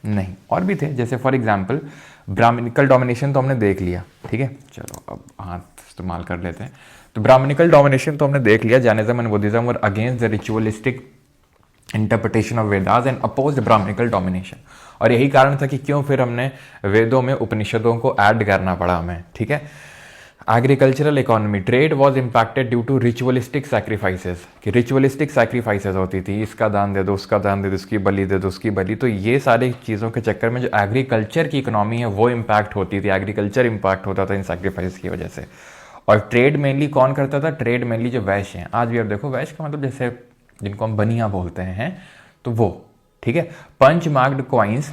नहीं, और भी थे, जैसे फॉर एग्जाम्पल ब्राह्मणिकल डोमिनेशन तो हमने देख लिया, ठीक है। चलो अब हाथ इस्तेमाल कर लेते हैं। तो ब्राह्मणिकल डोमिनेशन तो हमने देख लिया, Jainism and Buddhism were against the ritualistic interpretation of Vedas and oppose Brahmanical domination. और यही कारण था कि क्यों फिर हमने वेदों में उपनिषदों को ऐड करना पड़ा हमें, ठीक है। Agricultural economy, trade was impacted due to ritualistic sacrifices, कि रिचुअलिस्टिक सैक्रिफाइसेस होती थी, इसका दान दे दो, उसका दान दे दो, उसकी बलि दे दो, उसकी बलि। तो ये सारी चीज़ों के चक्कर में जो एग्रीकल्चर की इकोनॉमी है वो इम्पैक्ट होती थी, एग्रीकल्चर इम्पैक्ट होता था इन सैक्रिफाइस की वजह से। और ट्रेड मेनली कौन करता था? ट्रेड मेनली जो वैश्य हैं, आज भी आप देखो वैश्य का मतलब जैसे जिनको हम बनिया बोलते हैं, तो वो, ठीक है। पंच मार्क्ड कॉइन्स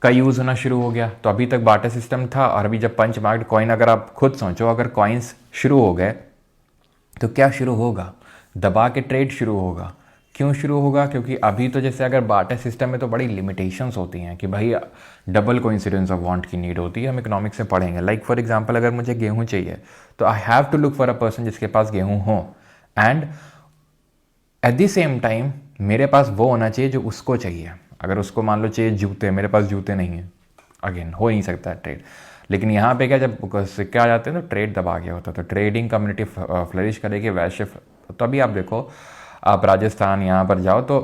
का यूज़ होना शुरू हो गया। तो अभी तक बार्टर सिस्टम था, और अभी जब पंच मार्क्ड कॉइन, अगर आप खुद सोचो, अगर कॉइन्स शुरू हो गए तो क्या शुरू होगा? दबा के ट्रेड शुरू होगा। क्यों शुरू होगा? क्योंकि अभी तो जैसे अगर बार्टर सिस्टम में तो बड़ी लिमिटेशंस होती हैं कि भाई डबल कोइंसिडेंस ऑफ वांट की नीड होती है, हम इकोनॉमिक्स से पढ़ेंगे। लाइक फॉर एग्जांपल, अगर मुझे गेहूं चाहिए तो I have to look for a person जिसके पास गेहूं हो, and at the same time मेरे पास वो होना चाहिए जो उसको चाहिए। अगर उसको मान लो चाहिए जूते, मेरे पास जूते नहीं है, अगेन हो नहीं सकता ट्रेड। लेकिन यहाँ पे क्या, जब सिक्के आ जाते हैं तो ट्रेड दबा गया होता, तो ट्रेडिंग कम्युनिटी फ्लरिश करेगी, वैश्य। तो अभी आप देखो, आप राजस्थान यहाँ पर जाओ तो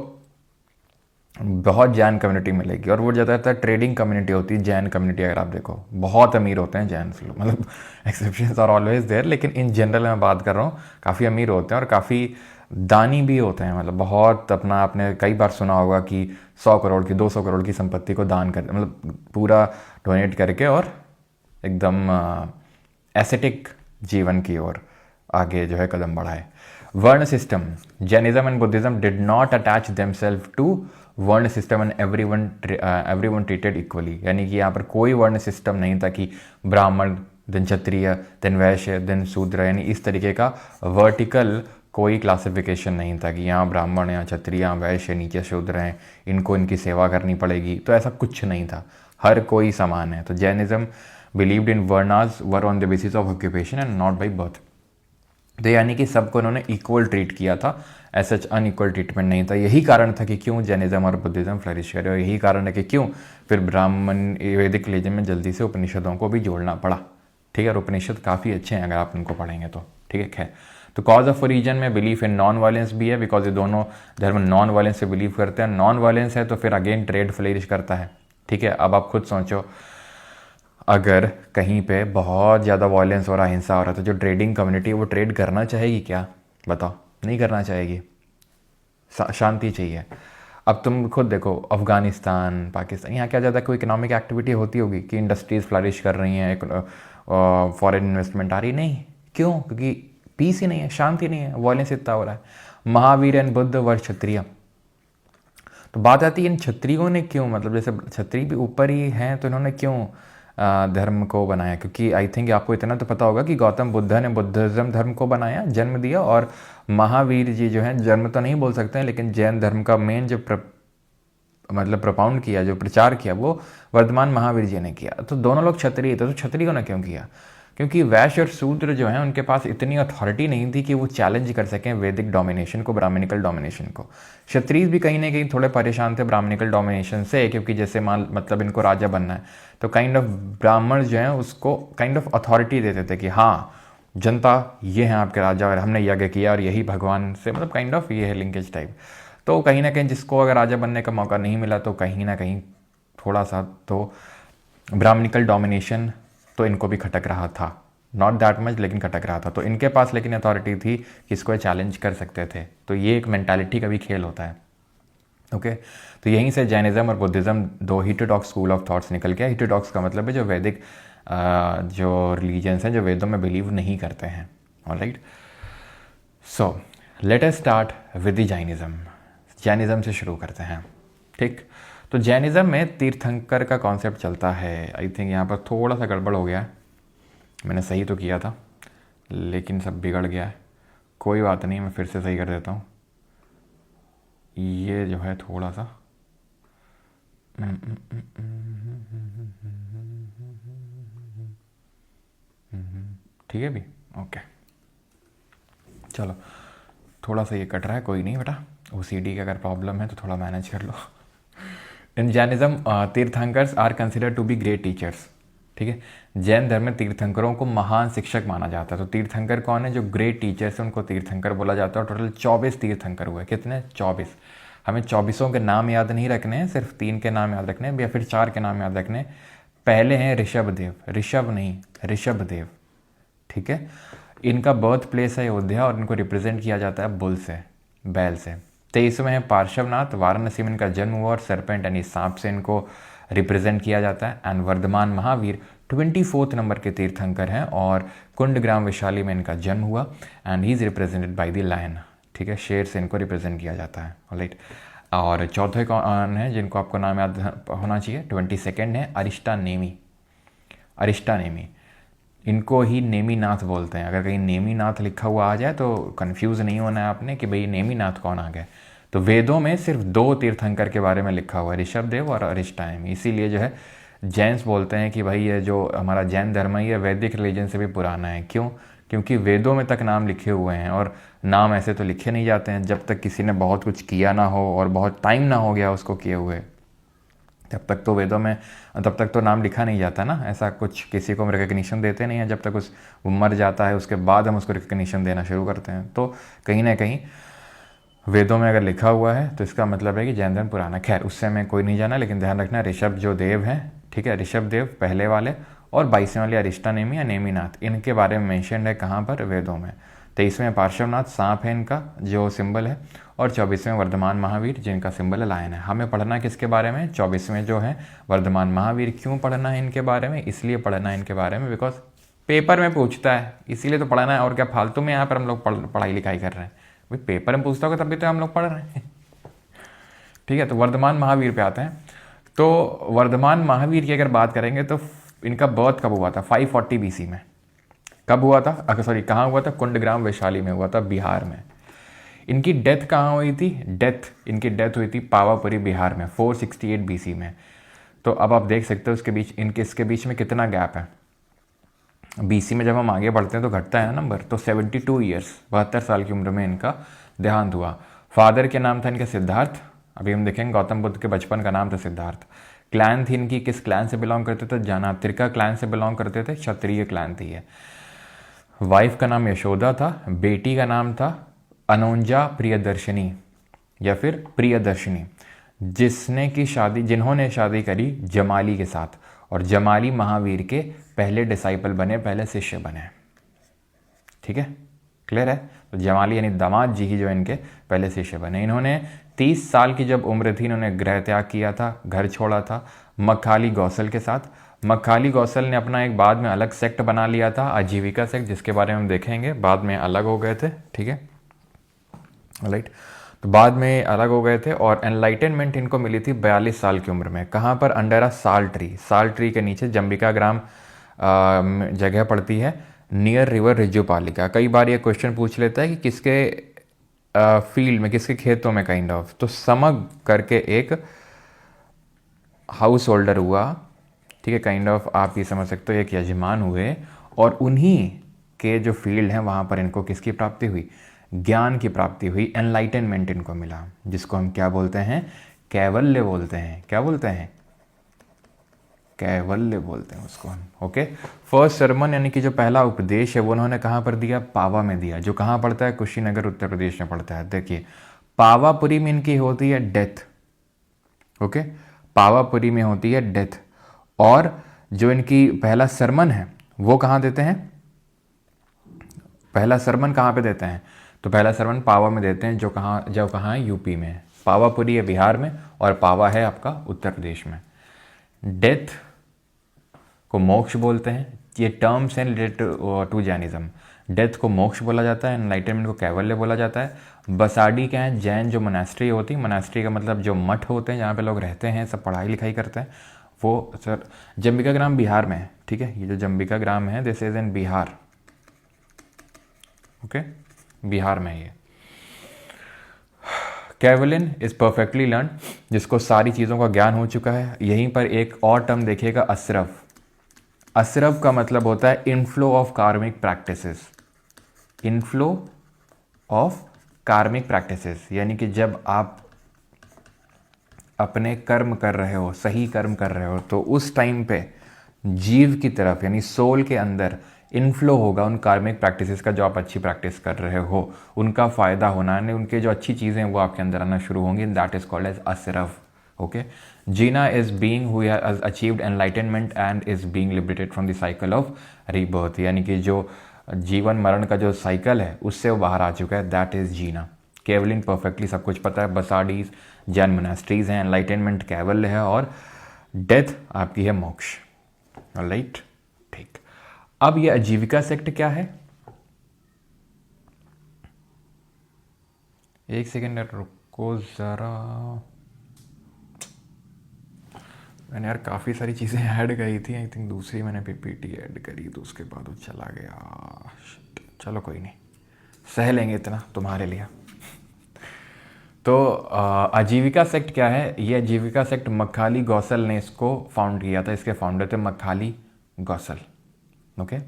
बहुत जैन कम्युनिटी मिलेगी, और वो ज़्यादातर ट्रेडिंग कम्युनिटी होती है, जैन कम्युनिटी। अगर आप देखो बहुत अमीर होते हैं जैन लोग, मतलब एक्सेप्शंस आर ऑलवेज देयर, लेकिन इन जनरल मैं बात कर रहा हूँ, काफ़ी अमीर होते हैं और काफ़ी दानी भी होते हैं। मतलब बहुत अपना, आपने कई बार सुना होगा कि 100 करोड़ की, 200 करोड़ की संपत्ति को दान कर, मतलब पूरा डोनेट करके, और एकदम एसेटिक जीवन की ओर आगे जो है कदम बढ़ाए। Varna system, Jainism and Buddhism did not attach themselves to varna system and everyone treated equally. यानी कि यहाँ पर कोई वर्ण सिस्टम नहीं था कि ब्राह्मण देन क्षत्रिय देन वैश्य देन शूद्र, यानी इस तरीके का वर्टिकल कोई क्लासिफिकेशन नहीं था कि यहाँ ब्राह्मण या क्षत्रिय या वैश्य, नीचे शूद्र हैं, इनको इनकी सेवा करनी पड़ेगी। तो ऐसा कुछ नहीं था, हर कोई समान है। तो Jainism believed in varnas were on the basis of occupation and not by birth. तो यानी कि सबको उन्होंने इक्वल ट्रीट किया था, ऐसा अनइक्वल ट्रीटमेंट नहीं था। यही कारण था कि क्यों जैनिज्म और बुद्धिज्म फ्लरिश करे, और यही कारण है कि क्यों फिर ब्राह्मण वैदिक रिलीजन में जल्दी से उपनिषदों को भी जोड़ना पड़ा, ठीक है। और उपनिषद काफ़ी अच्छे हैं अगर आप उनको पढ़ेंगे तो, ठीक है। तो कॉज ऑफ ओरिजन में बिलीफ इन नॉन वायलेंस भी है, बिकॉज ये दोनों धर्म नॉन वायलेंस से बिलीव करते हैं। नॉन वायलेंस है तो फिर अगेन ट्रेड फ्लरिश करता है, ठीक है। अब आप खुद सोचो, अगर कहीं पे बहुत ज़्यादा वायलेंस हो रहा है, हिंसा हो रहा है, तो जो ट्रेडिंग कम्युनिटी है वो ट्रेड करना चाहेगी क्या? बताओ, नहीं करना चाहेगी, शांति चाहिए। अब तुम खुद देखो, अफगानिस्तान, पाकिस्तान, यहाँ क्या ज़्यादा कोई इकोनॉमिक एक्टिविटी होती होगी कि इंडस्ट्रीज फ्लरिश कर रही हैं, फॉरेन इन्वेस्टमेंट आ रही? नहीं। क्यों? क्योंकि पीस ही नहीं है, शांति नहीं है, वायलेंस इतना हो रहा है। महावीर एंड बुद्ध वर क्षत्रिय। तो बात आती है इन क्षत्रियों ने क्यों, मतलब जैसे क्षत्रिय भी ऊपर ही हैं, तो इन्होंने क्यों धर्म को बनाया? क्योंकि आई थिंक आपको इतना तो पता होगा कि गौतम बुद्ध ने बुद्धिज्म धर्म को बनाया, जन्म दिया, और महावीर जी जो हैं, जन्म तो नहीं बोल सकते हैं, लेकिन जैन धर्म का मेन जो मतलब प्रपाउंड किया, जो प्रचार किया, वो वर्धमान महावीर जी ने किया। तो दोनों लोग क्षत्रिय थे, तो क्षत्रियों ने क्यों किया? क्योंकि वैश्य और शूद्र जो हैं उनके पास इतनी अथॉरिटी नहीं थी कि वो चैलेंज कर सकें वैदिक डोमिनेशन को, ब्राह्मणिकल डोमिनेशन को। क्षत्रिय भी कहीं ना कहीं थोड़े परेशान थे ब्राह्मणिकल डोमिनेशन से, क्योंकि जैसे मान मतलब इनको राजा बनना है, तो काइंड ऑफ ब्राह्मण जो हैं उसको काइंड ऑफ अथॉरिटी देते थे कि हाँ जनता ये हैं आपके राजा, और हमने यज्ञ किया और यही भगवान से, मतलब काइंड ऑफ ये है लिंकेज टाइप। तो कहीं ना कहीं जिसको अगर राजा बनने का मौका नहीं मिला, तो कहीं ना कहीं थोड़ा सा तो ब्राह्मणिकल डोमिनेशन तो इनको भी खटक रहा था, नॉट दैट मच, लेकिन खटक रहा था। तो इनके पास लेकिन अथॉरिटी थी कि इसको चैलेंज कर सकते थे। तो ये एक मेंटालिटी का भी खेल होता है, ओके। तो यहीं से जैनिज्म और बुद्धिज्म दो हिटेरोडॉक्स स्कूल ऑफ थॉट्स निकल गया। हिटेरोडॉक्स का मतलब है जो वैदिक जो रिलीजन्स हैं जो वेदों में बिलीव नहीं करते हैं, alright. So let us start with the Jainism. Jainism से शुरू करते हैं, ठीक। तो जैनिज्म में तीर्थंकर का कॉन्सेप्ट चलता है। आई थिंक यहाँ पर थोड़ा सा गड़बड़ हो गया है, मैंने सही तो किया था लेकिन सब बिगड़ गया है। कोई बात नहीं, मैं फिर से सही कर देता हूँ। ये जो है थोड़ा सा ठीक है भी, ओके। चलो थोड़ा सा ये कट रहा है, कोई नहीं बेटा, OCD का अगर प्रॉब्लम है तो थोड़ा मैनेज कर लो। In Jainism tirthankars are considered to be great teachers. ठीक है, जैन धर्म में तीर्थंकरों को महान शिक्षक माना जाता है। तो तीर्थंकर कौन है? जो ग्रेट टीचर्स हैं उनको तीर्थंकर बोला जाता है। टोटल 24 तीर्थंकर हुए। कितने? 24। हमें 24 के नाम याद नहीं रखने हैं, सिर्फ 3 के नाम याद रखने हैं या फिर 4 के नाम याद रखने हैं। पहले हैं ऋषभदेव, ऋषभ नहीं ऋषभदेव। ठीक है, इनका बर्थ प्लेस है अयोध्या और इनको रिप्रेजेंट किया जाता है बुल से, बैल से। 23वें हैं पार्श्वनाथ, वाराणसी में इनका जन्म हुआ और सरपेंट यानी सांप से इनको रिप्रेजेंट किया जाता है। एंड वर्धमान महावीर 24 नंबर के तीर्थंकर हैं और कुंडग्राम वैशाली में इनका जन्म हुआ and he is represented by the lion. ठीक है, शेर से इनको रिप्रेजेंट किया जाता है। ऑलराइट, और चौथे कौन है जिनको आपको नाम याद होना चाहिए? 22 है अरिष्टा नेमी। अरिष्टा नेमी, इनको ही नेमीनाथ बोलते हैं। अगर कहीं नेमीनाथ लिखा हुआ आ जाए तो कंफ्यूज नहीं होना है आपने कि भाई नेमीनाथ कौन आ गए। तो वेदों में सिर्फ 2 तीर्थंकर के बारे में लिखा हुआ है, ऋषभदेव और अरिष्टा नेमी। इसीलिए जो है जैन्स बोलते हैं कि भाई ये जो हमारा जैन धर्म है ये वैदिक रिलीजन से भी पुराना है। क्यों? क्योंकि वेदों में तक नाम लिखे हुए हैं और नाम ऐसे तो लिखे नहीं जाते हैं जब तक किसी ने बहुत कुछ किया ना हो और बहुत टाइम ना हो गया उसको किए हुए, तब तक तो वेदों में तब तक तो नाम लिखा नहीं जाता ना। ऐसा कुछ किसी को हम रिकग्निशन देते नहीं है, जब तक वो मर जाता है उसके बाद हम उसको रिकग्निशन देना शुरू करते हैं। तो कहीं ना कहीं वेदों में अगर लिखा हुआ है तो इसका मतलब है कि जैन धर्म पुराना। खैर उससे मैं कोई नहीं जाना, लेकिन ध्यान रखना ऋषभ जो देव हैं, ठीक है, ऋषभदेव पहले वाले और 22वें वाले अरिष्टा नेमी या नेमीनाथ, इनके बारे में मेंशन है कहाँ पर? वेदों में। 23वें पार्श्वनाथ सांप है इनका जो सिंबल है और 24वें वर्धमान महावीर जिनका सिंबल है लायन है। हमें पढ़ना किसके बारे में? 24वें जो है वर्धमान महावीर। क्यों पढ़ना है इनके बारे में? इसलिए पढ़ना है इनके बारे में बिकॉज पेपर में पूछता है, इसीलिए तो पढ़ना है। और क्या फालतू में यहाँ पर हम लोग पढ़ाई लिखाई कर रहे हैं? भाई पेपर में पूछता होगा तब भी तो हम लोग पढ़ रहे हैं। ठीक है, तो वर्धमान महावीर पे आते हैं। तो वर्धमान महावीर की अगर बात करेंगे तो इनका बर्थ कब हुआ था? 540 BC में। कब हुआ था? कहाँ हुआ था? कुंडग्राम वैशाली में हुआ था, बिहार में। इनकी डेथ कहाँ हुई थी? इनकी डेथ हुई थी पावापुरी बिहार में 468 BC में। तो अब आप देख सकते हो इसके बीच में कितना गैप है। BC में जब हम आगे बढ़ते हैं तो घटता है नंबर, तो 72 ईयर्स 72 साल की उम्र में इनका देहांत हुआ। फादर के नाम था इनका सिद्धार्थ। अभी हम देखेंगे गौतम बुद्ध के बचपन का नाम था सिद्धार्थ। क्लैन थी इनकी, किस क्लैन से बिलोंग करते थे? जानात्रिका क्लैन से बिलोंग करते थे, क्षत्रिय क्लैन थी ये। वाइफ का नाम यशोदा था, बेटी का नाम था अनोंजा प्रियदर्शनी या फिर प्रियदर्शनी, जिन्होंने शादी करी जमाली के साथ और जमाली महावीर के पहले डिसाइपल बने, पहले शिष्य बने। ठीक है, क्लियर है? तो जमाली यानी दामाद जी ही जो इनके पहले शिष्य बने। इन्होंने 30 साल की जब उम्र थी इन्होंने गृह त्याग किया था, घर छोड़ा था मक्खाली गौसल के साथ। मक्खाली गौसल ने अपना एक बाद में अलग सेक्ट बना लिया था, आजीविका सेक्ट, जिसके बारे में हम देखेंगे। बाद में अलग हो गए थे, ठीक है, राइट। तो बाद में अलग हो गए थे और एनलाइटनमेंट इनको मिली थी 42 साल की उम्र में। कहाँ पर? अंडर अ साल ट्री के नीचे जंबिका ग्राम जगह पड़ती है, नियर रिवर रिजुपालिका। कई बार ये क्वेश्चन पूछ लेता है कि किसके फील्ड में, किसके खेतों में काइंड ऑफ। तो समग करके एक हाउस होल्डर हुआ, ठीक है, काइंड ऑफ आप ये समझ सकते हो, एक यजमान हुए और उन्हीं के जो फील्ड हैं वहाँ पर इनको किसकी प्राप्ति हुई? ज्ञान की प्राप्ति हुई, एनलाइटनमेंट इनको मिला, जिसको हम क्या बोलते हैं? कैवल्य बोलते हैं। क्या बोलते हैं? कैवल्य बोलते हैं उसको हम। ओके, फर्स्ट सरमन यानी कि जो पहला उपदेश है वो उन्होंने कहाँ पर दिया? पावा में दिया, जो कहाँ पड़ता है? कुशीनगर उत्तर प्रदेश में पड़ता है। देखिए पावापुरी में इनकी होती है डेथ। ओके, पावापुरी में होती है डेथ। और जो इनकी पहला सरमन है वो कहाँ देते हैं? पहला सरमन कहाँ पे देते हैं? तो पहला सरमन पावा में देते हैं, जो कहाँ है? यूपी में। पावापुरी है बिहार में और पावा है आपका उत्तर प्रदेश में। डेथ को मोक्ष बोलते हैं। ये टर्म्स हैं रिलेटेड टू जैनिज्म। डेथ को मोक्ष बोला जाता है, एनलाइटनमेंट को कैवल्य बोला जाता है। बसाडी क्या है? जैन जो मोनास्ट्री होती है, मोनास्ट्री का मतलब जो मठ होते हैं जहाँ पे लोग रहते हैं, सब पढ़ाई लिखाई करते हैं, वो सर जंबिका ग्राम बिहार में है। ठीक है, ये जो जंबिका ग्राम है this is in Bihar. Okay, Bihar में ये। कैवलिन इज परफेक्टली लर्न, जिसको सारी चीज़ों का ज्ञान हो चुका है। यहीं पर एक और टर्म देखिएगा, असरफ। असरफ का मतलब होता है इनफ्लो ऑफ कार्मिक प्रैक्टिसेस। इनफ्लो ऑफ कार्मिक प्रैक्टिसेस यानी कि जब आप अपने कर्म कर रहे हो, सही कर्म कर रहे हो, तो उस टाइम पे जीव की तरफ यानी सोल के अंदर इनफ्लो होगा उन कार्मिक प्रैक्टिसेस का जो आप अच्छी प्रैक्टिस कर रहे हो, उनका फ़ायदा होना, यानी उनके जो अच्छी चीज़ें हैं वो आपके अंदर आना शुरू होंगी। दैट इज़ कॉल्ड एज असरफ। Okay, Jina is being who has achieved enlightenment and is being liberated from the cycle of rebirth, यानी कि जो जीवन मरण का जो साइकिल है उससे वो बाहर आ चुका है। That is Jina. Kevalin perfectly सब कुछ पता है, बसाडीज जैन मोनास्ट्रीज हैं, एनलाइटनमेंट कैवल्य है, और डेथ आपकी है मोक्ष। राइट, ठीक। अब ये आजीविका सेक्ट क्या है? एक सेकेंड रुको जरा, मैंने यार काफ़ी सारी चीज़ें ऐड करी थी, आई थिंक दूसरी मैंने पीपीटी ऐड करी तो उसके बाद वो चला गया। Shit. चलो कोई नहीं, सह लेंगे इतना तुम्हारे लिए। तो आजीविका सेक्ट क्या है? ये आजीविका सेक्ट मखाली गौसल ने इसको फाउंड किया था। इसके फाउंडर थे मखाली गौसल। ओके,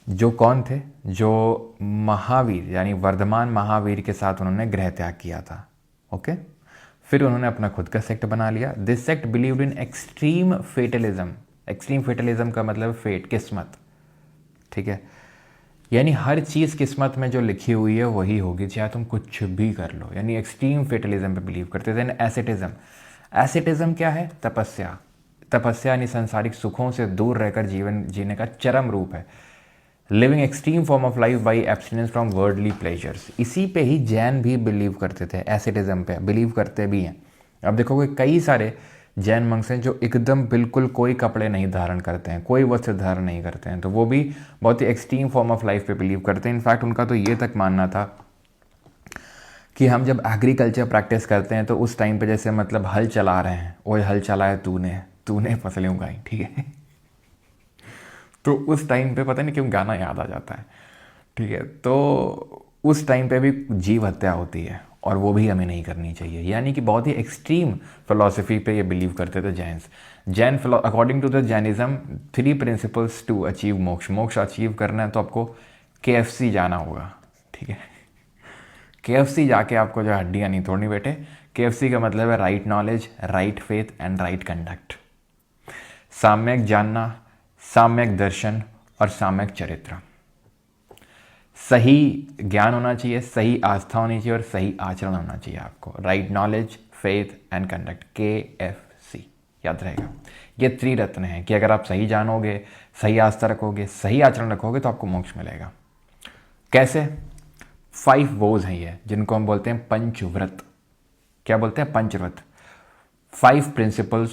जो कौन थे? जो महावीर यानी वर्धमान महावीर के साथ उन्होंने गृह त्याग किया था। ओके, फिर उन्होंने अपना खुद का सेक्ट बना लिया। This sect believed in extreme fatalism. Extreme fatalism का मतलब फेट, किस्मत। ठीक है, यानी हर चीज़ किस्मत में जो लिखी हुई है वही होगी, चाहे तुम कुछ भी कर लो। यानी एक्सट्रीम फेटलिज्म पे बिलीव करते थे। एसेटिज्म। एसेटिज्म क्या है? तपस्या। तपस्या यानी संसारिक सुखों से दूर रहकर जीवन जीने का चरम रूप है। Living extreme form of life by abstinence from worldly pleasures. इसी पे ही जैन भी बिलीव करते थे, एसेटिज्म पे बिलीव करते भी हैं। अब देखोगे कई सारे जैन मंक्स हैं जो एकदम बिल्कुल कोई कपड़े नहीं धारण करते हैं, कोई वस्त्र धारण नहीं करते हैं, तो वो भी बहुत ही एक्सट्रीम फॉर्म ऑफ लाइफ पे बिलीव करते हैं। इनफैक्ट उनका तो ये तक मानना था कि हम जब एग्रीकल्चर प्रैक्टिस करते हैं तो उस टाइम पे जैसे मतलब हल चला रहे हैं, वो हल चलाया तूने फसलें उगाई, ठीक है। तो उस टाइम पे पता नहीं क्यों गाना याद आ जाता है, ठीक है। तो उस टाइम पे भी जीव हत्या होती है और वो भी हमें नहीं करनी चाहिए। यानी कि बहुत ही एक्सट्रीम फिलॉसफी पे ये बिलीव करते थे Jains. Jain according to the Jainism 3 principles to achieve moksha. Moksha achieve करना है तो आपको KFC जाना होगा, ठीक है। KFC जाके आपको जो हड्डियाँ नहीं तोड़नी बेटे। KFC का मतलब है right knowledge, right faith and right conduct. साम्यक जानना, साम्यक दर्शन और साम्यक चरित्र। सही ज्ञान होना चाहिए, सही आस्था होनी चाहिए और सही आचरण होना चाहिए आपको। Right knowledge, faith and conduct, KFC याद रहेगा। ये त्रिरत्न है कि अगर आप सही जानोगे, सही आस्था रखोगे, सही आचरण रखोगे तो आपको मोक्ष मिलेगा। कैसे? 5 वोज हैं ये, जिनको हम बोलते हैं पंचव्रत। क्या बोलते हैं? पंचव्रत। 5 प्रिंसिपल्स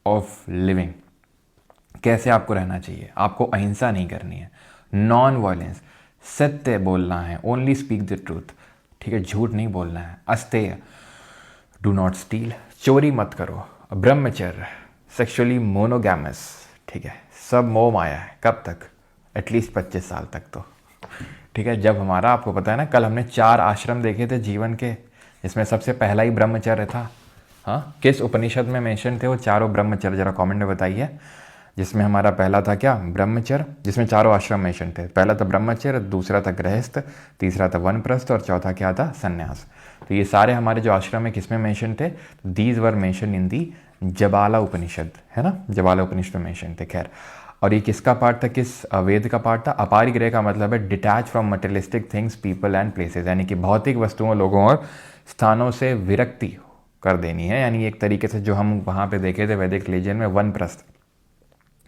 ऑफ लिविंग। कैसे आपको रहना चाहिए? आपको अहिंसा नहीं करनी है, नॉन वायलेंस, सत्य बोलना है, ओनली स्पीक द ट्रूथ, ठीक है, झूठ नहीं बोलना है, अस्तेय, डू नॉट स्टील, चोरी मत करो, ब्रह्मचर्य, सेक्सुअली मोनोगैमस, ठीक है, सब मोह माया है। कब तक? एटलीस्ट 25 साल तक तो, ठीक है। जब हमारा, आपको पता है ना, कल हमने 4 आश्रम देखे थे जीवन के, जिसमें सबसे पहला ही ब्रह्मचर्य था। हाँ, किस उपनिषद में मेंशन थे वो चारों ब्रह्मचर्य? जरा कमेंट में बताइए। जिसमें हमारा पहला था क्या? ब्रह्मचर्य, जिसमें चारों आश्रम मेंशन थे। पहला था ब्रह्मचर्य, दूसरा था गृहस्थ, तीसरा था वनप्रस्थ और चौथा क्या था? संन्यास। तो ये सारे हमारे जो आश्रम है किसमें मेंशन थे? दीज वर मेंशन इन दी जबाला उपनिषद, है ना, जबाला उपनिषद में मेंशन थे। खैर, और ये किसका पार्ट था? किस वेद का पार्ट था? अपारिग्रह का मतलब है detach from materialistic things, people and places, यानी कि भौतिक वस्तुओं, लोगों और स्थानों से विरक्ति कर देनी है। यानी एक तरीके से जो हम वहाँ पे देखे थे वैदिक रिलीजन में, वनप्रस्थ,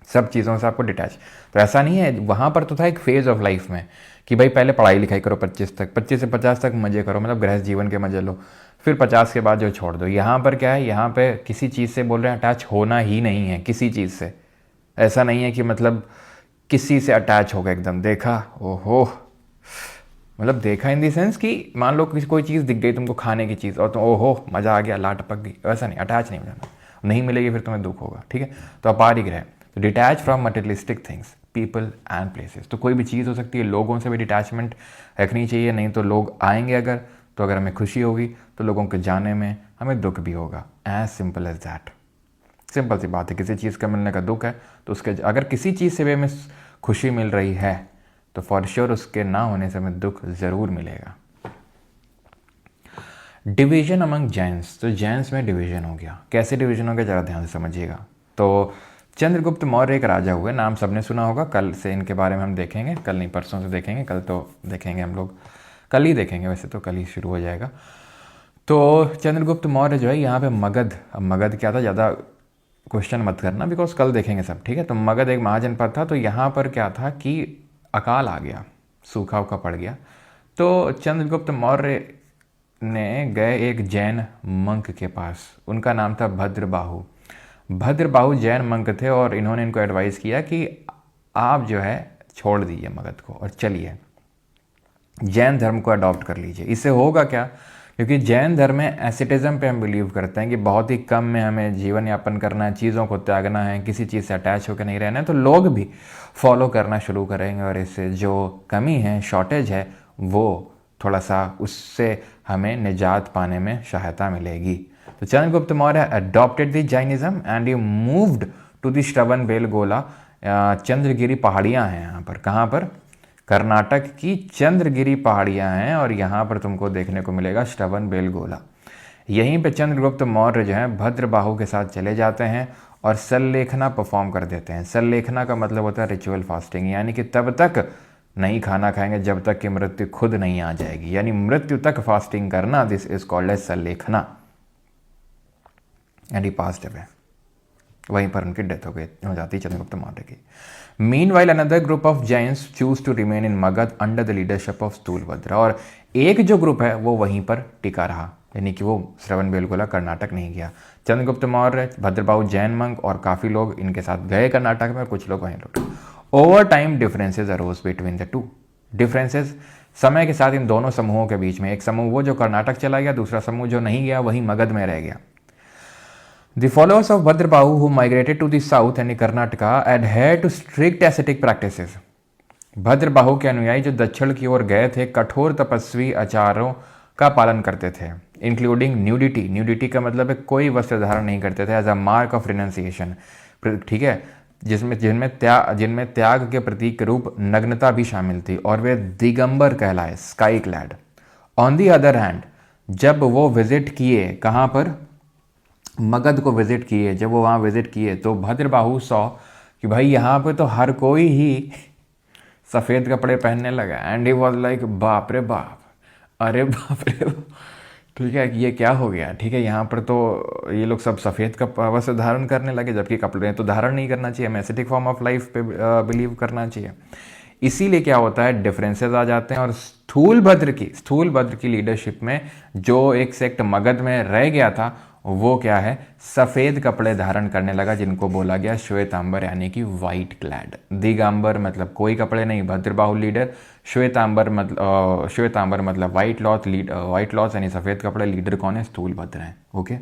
सब चीज़ों से आपको डिटैच। तो ऐसा नहीं है, वहाँ पर तो था एक फेज़ ऑफ लाइफ में कि भाई पहले पढ़ाई लिखाई करो 25 तक, 25 से 50 तक मज़े करो, मतलब गृहस्थ जीवन के मज़े लो, फिर 50 के बाद जो छोड़ दो। यहाँ पर क्या है? यहाँ पे किसी चीज़ से बोल रहे हैं अटैच होना ही नहीं है, किसी चीज़ से। ऐसा नहीं है कि मतलब किसी से अटैच हो गए एकदम, देखा ओहो, मतलब देखा इन दी सेंस कि मान लो किसी कोई चीज़ दिख गई तुमको, खाने की चीज़, और तुम ओहो मज़ा आ गया, ला टपक गई, वैसा नहीं, अटैच नहीं हो जाना, नहीं मिलेगी फिर तुम्हें दुख होगा, ठीक है। तो अपारिग्रह, तो detach from materialistic things, people and places. तो कोई भी चीज़ हो सकती है, लोगों से भी डिटैचमेंट रखनी चाहिए, नहीं तो लोग आएंगे अगर, तो अगर हमें खुशी होगी तो लोगों के जाने में हमें दुख भी होगा। As simple as that. Simple सी बात है, किसी चीज़ का मिलने का दुख है तो उसके, अगर किसी चीज़ से भी हमें खुशी मिल रही है तो फॉर श्योर उसके ना होने से हमें दुख ज़रूर मिलेगा। डिवीजन अमंग जैन्स, तो जैन्स में डिवीजन हो गया। कैसे डिवीजन हो गया ज़रा ध्यान से समझिएगा। तो चंद्रगुप्त मौर्य एक राजा हुए, नाम सबने सुना होगा। कल से इनके बारे में हम देखेंगे, कल नहीं परसों से देखेंगे, कल तो देखेंगे हम लोग, कल ही देखेंगे, वैसे तो कल ही शुरू हो जाएगा। तो चंद्रगुप्त मौर्य जो है यहाँ पे मगध, अब मगध क्या था ज़्यादा क्वेश्चन मत करना बिकॉज कल देखेंगे सब, ठीक है। तो मगध एक महाजनपद था। तो यहाँ पर क्या था कि अकाल आ गया, सूखा उखा पड़ गया। तो चंद्रगुप्त मौर्य ने गए एक जैन मंक के पास, उनका नाम था भद्रबाहु। भद्रबाहु जैन मंक थे और इन्होंने इनको एडवाइस किया कि आप जो है छोड़ दीजिए मगध को और चलिए जैन धर्म को अडॉप्ट कर लीजिए। इससे होगा क्या, क्योंकि जैन धर्म में एसिटिज्म पे हम बिलीव करते हैं कि बहुत ही कम में हमें जीवन यापन करना है, चीज़ों को त्यागना है, किसी चीज़ से अटैच होकर नहीं रहना है। तो लोग भी फॉलो करना शुरू करेंगे और इससे जो कमी है, शॉर्टेज है, वो थोड़ा सा उससे हमें निजात पाने में सहायता मिलेगी। तो Chandragupta Maurya adopted the Jainism and he moved to the Shravanabelagola. Chandragiri पहाड़ियाँ हैं यहाँ पर, कहाँ पर, कर्नाटक की चंद्रगिरी पहाड़ियाँ हैं और यहाँ पर तुमको देखने को मिलेगा श्रवणबेलगोला। यहीं पे चंद्रगुप्त मौर्य जो है भद्रबाहु के साथ चले जाते हैं और सल्लेखना परफॉर्म कर देते हैं। सल्लेखना का मतलब होता है रिचुअल फास्टिंग, यानी कि तब तक नहीं खाना खाएंगे जब तक कि मृत्यु खुद नहीं आ जाएगी, यानी मृत्यु तक फास्टिंग करना। This is called as sallekhana. And he passed away, वहीं पर उनकी डेथ हो जाती है चंद्रगुप्त मौर्य की। Meanwhile another group of Jains chose to remain in Magadha under the leadership of Sthulabhadra, और एक जो ग्रुप है वो वहीं पर टिका रहा, यानी कि वो श्रवणबेलगोला कर्नाटक नहीं गया। चंद्रगुप्त मौर्य, भद्रबाहु जैन मंक और काफ़ी लोग इनके साथ गए कर्नाटक में, कुछ लोग वहीं लौटे। Over time differences arose between the two. Differences समय के साथ इन दोनों समूहों के बीच में, एक समूह वो जो कर्नाटक चला गया, दूसरा समूह जो नहीं गया वहीं मगध में रह गया। The followers of Bhadrabahu who migrated to the south and Karnataka adhered to strict ascetic practices. Bhadrabahu के अनुयायी जो दक्षिण की ओर गए थे कठोर तपस्वी आचारों का पालन करते थे, इंक्लूडिंग न्यूडिटी। न्यूडिटी का मतलब है कोई वस्त्र धारण नहीं करते थे, as a mark of renunciation, ठीक है, जिनमें त्याग के प्रतीक के रूप नग्नता भी शामिल थी, और वे दिगंबर कहलाए, sky clad. On the other hand, जब वो विजिट किए, कहाँ पर, मगध को विजिट किए, जब वो वहाँ विजिट किए तो भद्रबाहु सौ कि भाई यहाँ पे तो हर कोई ही सफ़ेद कपड़े पहनने लगा। एंड ही वॉज लाइक बाप रे बाप, अरे बाप रे, ठीक है, ये क्या हो गया, ठीक है, यहाँ पर तो ये लोग सब सफ़ेद वस्त्र धारण करने लगे, जबकि कपड़े तो धारण नहीं करना चाहिए, एस्थेटिक फॉर्म ऑफ लाइफ पे बिलीव करना चाहिए। इसीलिए क्या होता है, डिफरेंसेस आ जाते हैं। और स्थूलभद्र की लीडरशिप में जो एक सेक्ट मगध में रह गया था वो क्या है, सफ़ेद कपड़े धारण करने लगा, जिनको बोला गया श्वेतांबर, यानी कि वाइट क्लैड। दिगंबर मतलब कोई कपड़े नहीं, भद्रबाहु लीडर। श्वेतांबर मतलब वाइट क्लॉथ यानी सफ़ेद कपड़े। लीडर कौन है, स्थूलभद्र हैं, ओके।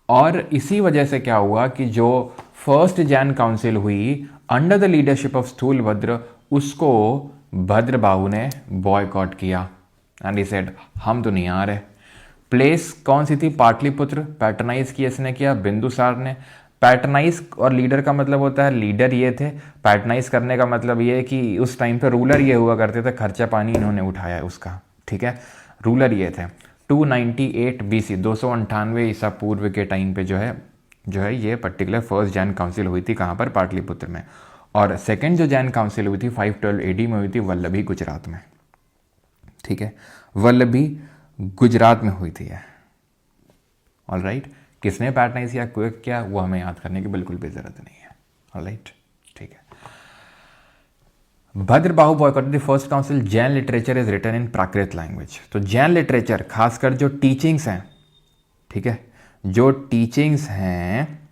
और इसी वजह से क्या हुआ कि जो फर्स्ट जैन काउंसिल हुई under the leadership of Sthulabhadra, उसको भद्रबाहु ने बॉयकॉट किया। एंड ही सेड हम तो नहीं आ रहे। प्लेस कौन सी थी, पाटलिपुत्र। पैटर्नाइज किया इसने किया बिंदुसार ने। पैटर्नाइज और लीडर का मतलब होता है, लीडर ये थे, पैटर्नाइज करने का मतलब ये है कि उस टाइम पे रूलर ये हुआ करते थे, खर्चा पानी इन्होंने उठाया उसका, ठीक है, रूलर ये थे। 298 BC 298 ईसा पूर्व के टाइम पे जो है ये पर्टिकुलर फर्स्ट जैन काउंसिल हुई थी, कहाँ पर, पाटलिपुत्र में। और सेकेंड जो जैन काउंसिल हुई थी 512 AD में हुई थी वल्लभी, गुजरात में, ठीक है, वल्लभी गुजरात में हुई थी। ऑलराइट, किसने पैटर्नाइज किया, क्विक किया, वो हमें याद करने की बिल्कुल भी जरूरत नहीं है। ऑलराइट, ठीक है। Bhadrabahu boycott the first council. Jain literature is written in Prakrit language. तो जैन लिटरेचर, खासकर जो टीचिंग्स हैं, ठीक है, जो टीचिंग्स हैं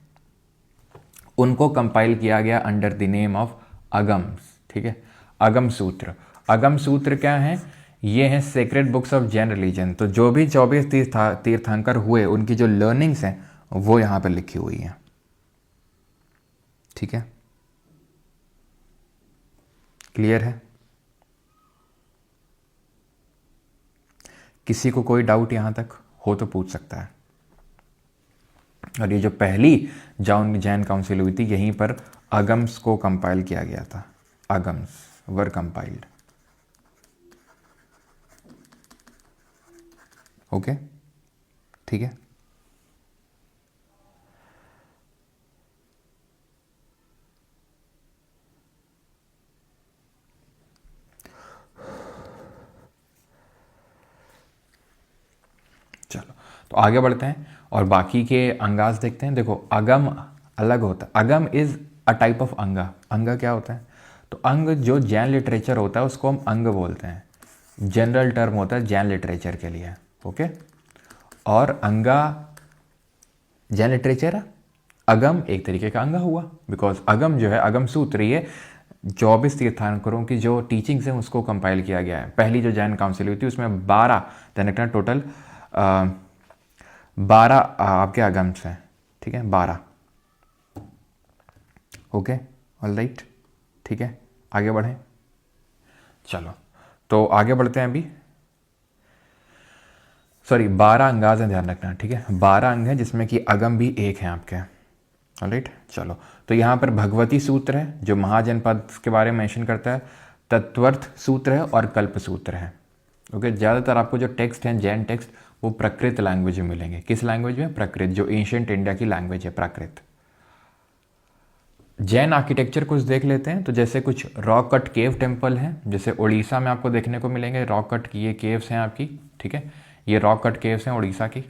उनको कंपाइल किया गया अंडर द नेम ऑफ अगम्स, ठीक है, अगम सूत्र। अगम सूत्र क्या है, ये हैं sacred books of Jain religion. तो जो भी 24 तीर्थंकर हुए उनकी जो लर्निंग्स हैं वो यहाँ पर लिखी हुई हैं, ठीक है, क्लियर है। किसी को कोई डाउट यहाँ तक हो तो पूछ सकता है। और ये जो पहली जैन काउंसिल हुई थी यहीं पर अगम्स को कंपाइल किया गया था। अगम्स वर कंपाइल्ड, ओके। ठीक है। चलो तो आगे बढ़ते हैं और बाकी के अंगास देखते हैं। देखो अगम अलग होता है, अगम इज अ टाइप ऑफ अंगा। अंगा क्या होता है? तो अंग जो जैन लिटरेचर होता है उसको हम अंग बोलते हैं, जनरल टर्म होता है जैन लिटरेचर के लिए, ओके। और अंगा जैन लिटरेचर है, अगम एक तरीके का अंगा हुआ, बिकॉज अगम जो है, अगम सूत्र ये 24 तीर्थंकरों की जो टीचिंग्स हैं उसको कंपाइल किया गया है। पहली जो जैन काउंसिल हुई थी उसमें 12 टोटल 12 आपके अगम्स हैं, ठीक है, 12, ओके, ऑल राइट, ठीक है। आगे बढ़ें, चलो तो आगे बढ़ते हैं अभी। सॉरी 12 अंगाज हैं, ध्यान रखना, ठीक है, 12 अंग हैं जिसमें कि अगम भी एक है आपके, ऑलराइट। चलो तो यहाँ पर भगवती सूत्र है जो महाजनपद के बारे में मेंशन करता है, तत्वर्थ सूत्र है और कल्प सूत्र है, ओके। ज़्यादातर आपको जो टेक्स्ट हैं जैन टेक्स्ट वो प्राकृत लैंग्वेज में मिलेंगे। किस लैंग्वेज में? प्राकृत, जो एंशिएंट इंडिया की लैंग्वेज है, प्राकृत। जैन आर्किटेक्चर कुछ देख लेते हैं। तो जैसे कुछ रॉक कट केव टेम्पल हैं, जैसे उड़ीसा में आपको देखने को मिलेंगे रॉक कट की ये केव्स हैं आपकी, ठीक है। ये रॉक कट केव्स हैं उड़ीसा की,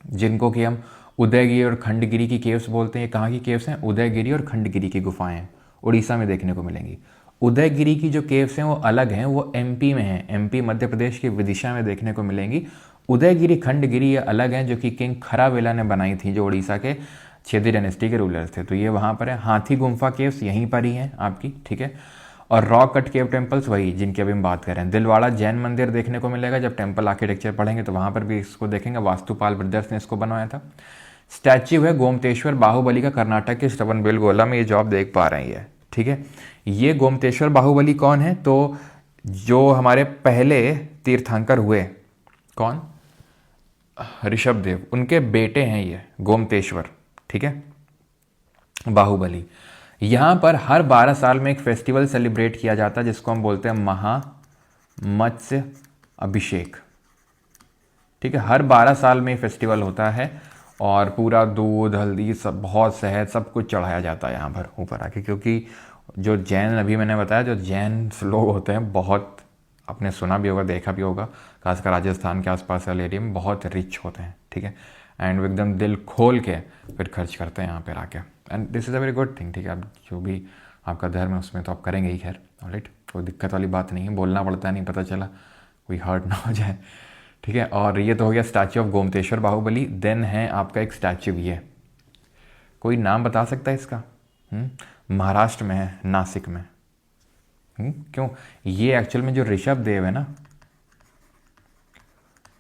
जिनको कि हम उदयगिरी और खंडगिरी की केव्स बोलते हैं। ये कहाँ की केव्स हैं? उदयगिरी और खंडगिरी की गुफाएं हैं, उड़ीसा में देखने को मिलेंगी। उदयगिरी की जो केव्स हैं वो अलग हैं, वो एमपी में हैं, एमपी मध्य प्रदेश के विदिशा में देखने को मिलेंगी। उदयगिरी खंडगिरी ये अलग हैं, जो कि किंग खरावेला ने बनाई थी, जो उड़ीसा के छेदी डायनेस्टी के रूलर्स थे, तो ये वहाँ पर है। हाथी गुम्फा केव्स यहीं पर ही हैं आपकी, ठीक है। और रॉक कट केव टेम्पल्स वही जिनकी अभी हम बात कर रहे हैं। दिलवाड़ा जैन मंदिर देखने को मिलेगा, जब टेम्पल आर्किटेक्चर पढ़ेंगे तो वहाँ पर भी इसको देखेंगे, वास्तुपाल ब्रदर्स ने इसको बनवाया था। स्टैच्यू है गोमतेश्वर बाहुबली का, कर्नाटक के श्रवणबेलगोला में, ये जो आप देख पा रहे हैं ये, ठीक है। ये गोमतेश्वर बाहुबली कौन है? तो जो हमारे पहले तीर्थंकर हुए, कौन? ऋषभदेव, उनके बेटे हैं ये गोमतेश्वर, ठीक है, बाहुबली। यहाँ पर हर 12 साल में एक फेस्टिवल सेलिब्रेट किया जाता है जिसको हम बोलते हैं महा मत्स्य अभिषेक, ठीक है। हर 12 साल में फेस्टिवल होता है और पूरा दूध हल्दी सब, बहुत शहद, सब कुछ चढ़ाया जाता है यहाँ पर ऊपर आके, क्योंकि जो जैन, अभी मैंने बताया, जो जैन लोग होते हैं बहुत, आपने सुना भी होगा देखा भी होगा, खासकर राजस्थान के आसपास वाले एरिया में बहुत रिच होते हैं, ठीक है। एंड वो एकदम दिल खोल के फिर खर्च करते हैं यहाँ पर आके, and this is a very good thing, ठीक है। आप जो भी आपका धर्म है उसमें तो आप करेंगे ही, खैर, ऑलराइट, कोई दिक्कत वाली बात नहीं है, बोलना पड़ता है, नहीं पता चला कोई हर्ट ना हो जाए, ठीक है। और ये तो हो गया statue of Gomateshwara Bahubali. Then है आपका एक स्टैच्यू, ये कोई नाम बता सकता है इसका? महाराष्ट्र में है, नासिक में। क्यों? ये एक्चुअल में जो ऋषभ देव है ना,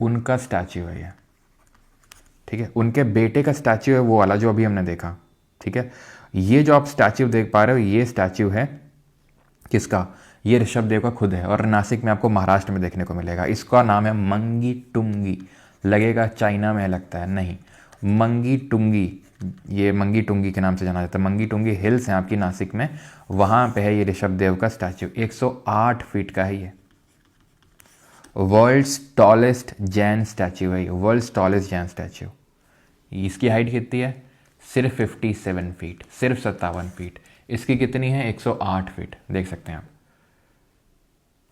उनका स्टैच्यू है ये, ठीक है। उनके बेटे का स्टैच्यू है वो वाला जो अभी हमने देखा, ठीक है। ये जो आप स्टैच्यू देख पा रहे हो ये स्टैच्यू है किसका? ये ऋषभ देव का खुद है, और नासिक में आपको महाराष्ट्र में देखने को मिलेगा। इसका नाम है मंगी टुंगी। लगेगा चाइना में लगता है, नहीं, मंगी टुंगी, ये मंगी टुंगी के नाम से जाना जाता है। मंगी टुंगी हिल्स हैं आपकी नासिक में, वहाँ पे है ये ऋषभ देव का स्टैच्यू। 108 फीट का है ये, वर्ल्ड्स टॉलेस्ट जैन स्टैच्यू है ये, वर्ल्ड्स टॉलेस्ट जैन स्टैच्यू। इसकी हाइट कितनी है? सिर्फ 57 फीट, सिर्फ 57 फीट। इसकी कितनी है? 108 फीट, देख सकते हैं आप,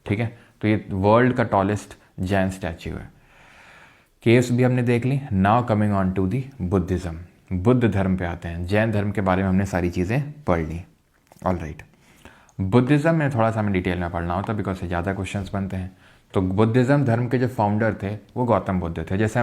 ठीक है। तो ये वर्ल्ड का टॉलेस्ट जैन स्टैच्यू है। केव्स भी हमने देख ली। Now coming on to the Buddhism, Buddha धर्म पे आते हैं। जैन धर्म के बारे में हमने सारी चीज़ें पढ़ ली, ऑलराइट। बुद्धिज्म में थोड़ा सा हमें डिटेल में पढ़ना होता है बिकॉज से ज़्यादा क्वेश्चंस बनते हैं। तो बुद्धिज्म धर्म के जो फाउंडर थे वो गौतम बुद्ध थे। जैसे हम